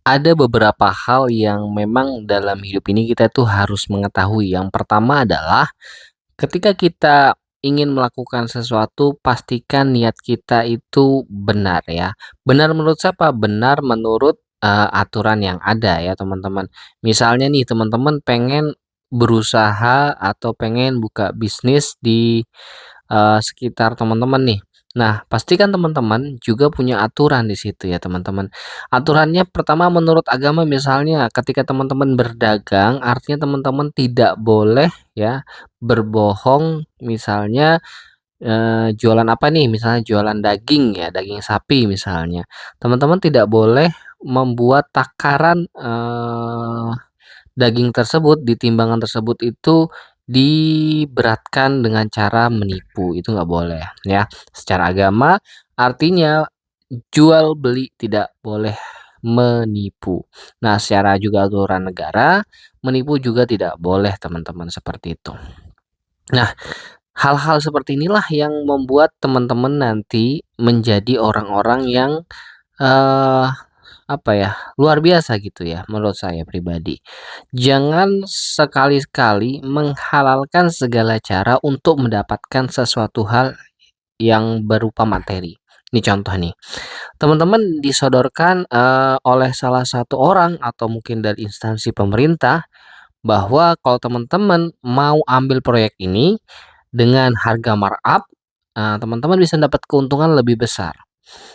Ada beberapa hal yang memang dalam hidup ini kita tuh harus mengetahui. Yang pertama adalah ketika kita ingin melakukan sesuatu, pastikan niat kita itu benar ya. Benar menurut siapa? Benar menurut aturan yang ada ya, teman-teman. Misalnya nih, teman-teman pengen berusaha atau pengen buka bisnis di sekitar teman-teman nih. Nah, pastikan teman-teman juga punya aturan di situ ya, teman-teman. Aturannya pertama menurut agama misalnya ketika teman-teman berdagang, artinya teman-teman tidak boleh ya berbohong misalnya, jualan apa nih, misalnya jualan daging ya, daging sapi misalnya. Teman-teman tidak boleh membuat takaran, daging tersebut di timbangan tersebut itu diberatkan dengan cara menipu, itu nggak boleh ya. Secara agama artinya jual beli tidak boleh menipu. Nah, secara juga aturan negara, menipu juga tidak boleh teman-teman, seperti itu. Nah, hal-hal seperti inilah yang membuat teman-teman nanti menjadi orang-orang yang, eee, apa ya, luar biasa gitu ya menurut saya pribadi. Jangan sekali-kali menghalalkan segala cara untuk mendapatkan sesuatu hal yang berupa materi. Ini contoh nih, teman-teman disodorkan, oleh salah satu orang atau mungkin dari instansi pemerintah bahwa kalau teman-teman mau ambil proyek ini dengan harga markup, teman-teman bisa dapat keuntungan lebih besar.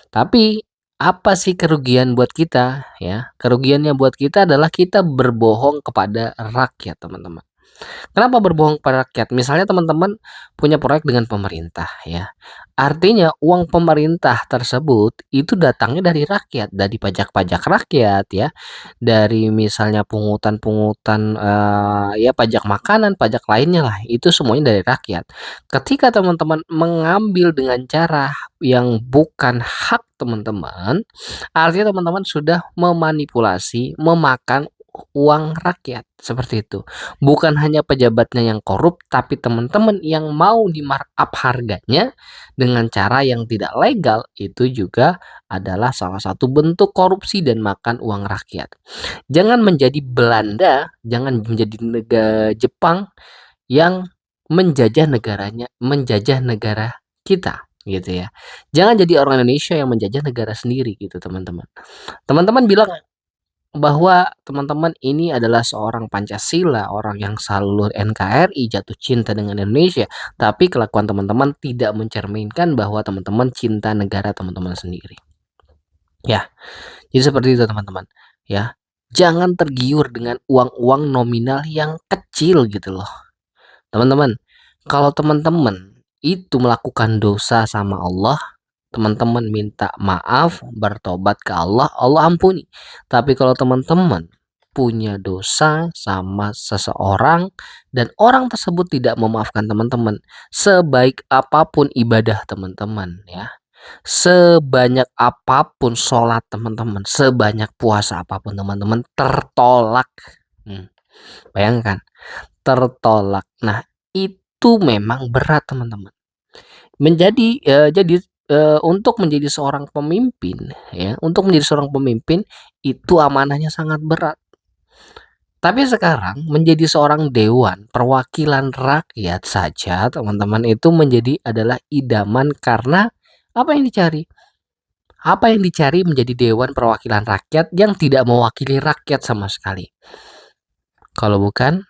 Tapi, apa sih kerugian buat kita, ya? Kerugiannya buat kita adalah kita berbohong kepada rakyat, teman-teman. Kenapa berbohong kepada rakyat? Misalnya teman-teman punya proyek dengan pemerintah ya. Artinya uang pemerintah tersebut itu datangnya dari rakyat, dari pajak-pajak rakyat ya, dari misalnya pungutan-pungutan, ya pajak makanan, pajak lainnya lah, itu semuanya dari rakyat. Ketika teman-teman mengambil dengan cara yang bukan hak teman-teman, artinya teman-teman sudah memanipulasi, memakan uang rakyat, seperti itu. Bukan hanya pejabatnya yang korup, tapi teman-teman yang mau di-markup harganya dengan cara yang tidak legal, itu juga adalah salah satu bentuk korupsi dan makan uang rakyat. Jangan menjadi Belanda, jangan menjadi Jepang yang menjajah negara kita, gitu ya. Jangan jadi orang Indonesia yang menjajah negara sendiri gitu, teman-teman. Teman-teman bilang bahwa teman-teman ini adalah seorang Pancasila, orang yang selalu NKRI, jatuh cinta dengan Indonesia, tapi kelakuan teman-teman tidak mencerminkan bahwa teman-teman cinta negara teman-teman sendiri. Ya, jadi seperti itu teman-teman, ya. Jangan tergiur dengan uang-uang nominal yang kecil gitu loh. Teman-teman, kalau teman-teman itu melakukan dosa sama Allah, teman-teman minta maaf, bertobat ke Allah, Allah ampuni. Tapi kalau teman-teman punya dosa sama seseorang dan orang tersebut tidak memaafkan teman-teman, sebaik apapun ibadah teman-teman ya, sebanyak apapun sholat teman-teman, sebanyak puasa apapun teman-teman tertolak. Hmm, bayangkan, tertolak. Nah, itu memang berat teman-teman. Untuk menjadi seorang pemimpin ya, untuk menjadi seorang pemimpin itu amanahnya sangat berat. Tapi sekarang menjadi seorang dewan perwakilan rakyat saja teman-teman itu adalah idaman karena apa yang dicari? Apa yang dicari menjadi dewan perwakilan rakyat yang tidak mewakili rakyat sama sekali? Kalau bukan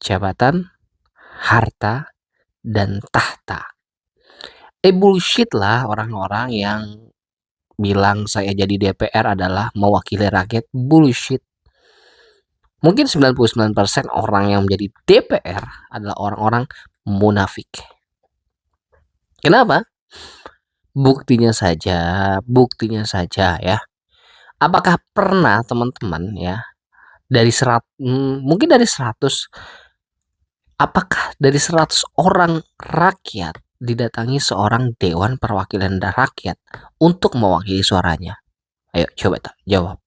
jabatan, harta, dan tahta. Bullshit lah orang-orang yang bilang saya jadi DPR adalah mewakili rakyat, bullshit. Mungkin 99% orang yang menjadi DPR adalah orang-orang munafik. Kenapa? Buktinya saja ya. Apakah pernah teman-teman ya mungkin dari 100, apakah dari 100 orang rakyat didatangi seorang dewan perwakilan rakyat untuk mewakili suaranya? Ayo coba jawab.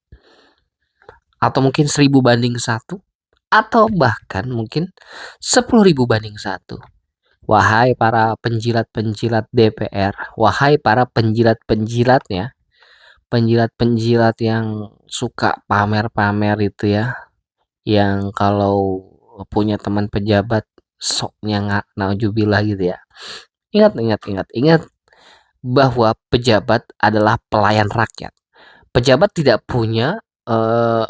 Atau mungkin 1000 banding 1, atau bahkan mungkin 10.000 banding 1. Wahai para penjilat-penjilat DPR, wahai para penjilat-penjilatnya, penjilat-penjilat yang suka pamer-pamer itu ya, yang kalau punya teman pejabat soknya naudzubillah gitu ya. Ingat ingat ingat ingat bahwa pejabat adalah pelayan rakyat. Pejabat tidak punya,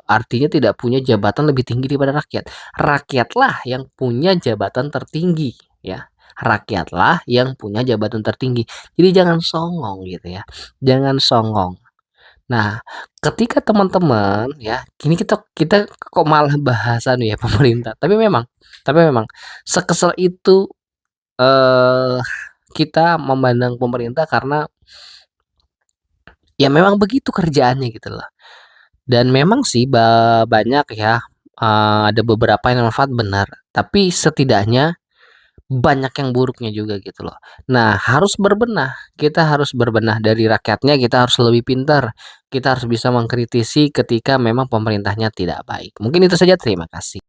artinya tidak punya jabatan lebih tinggi daripada rakyat. Rakyatlah yang punya jabatan tertinggi, ya. Rakyatlah yang punya jabatan tertinggi. Jadi jangan songong gitu ya, jangan songong. Nah, ketika teman-teman ya, kini kita kita kok malah bahas anu ya, pemerintah, tapi memang sekesel itu, eee, kita memandang pemerintah karena ya memang begitu kerjaannya gitu loh. Dan memang sih banyak ya, ada beberapa yang manfaat benar, tapi setidaknya banyak yang buruknya juga gitu loh. Nah, harus berbenah, kita harus berbenah dari rakyatnya, kita harus lebih pintar, kita harus bisa mengkritisi ketika memang pemerintahnya tidak baik. Mungkin itu saja, terima kasih.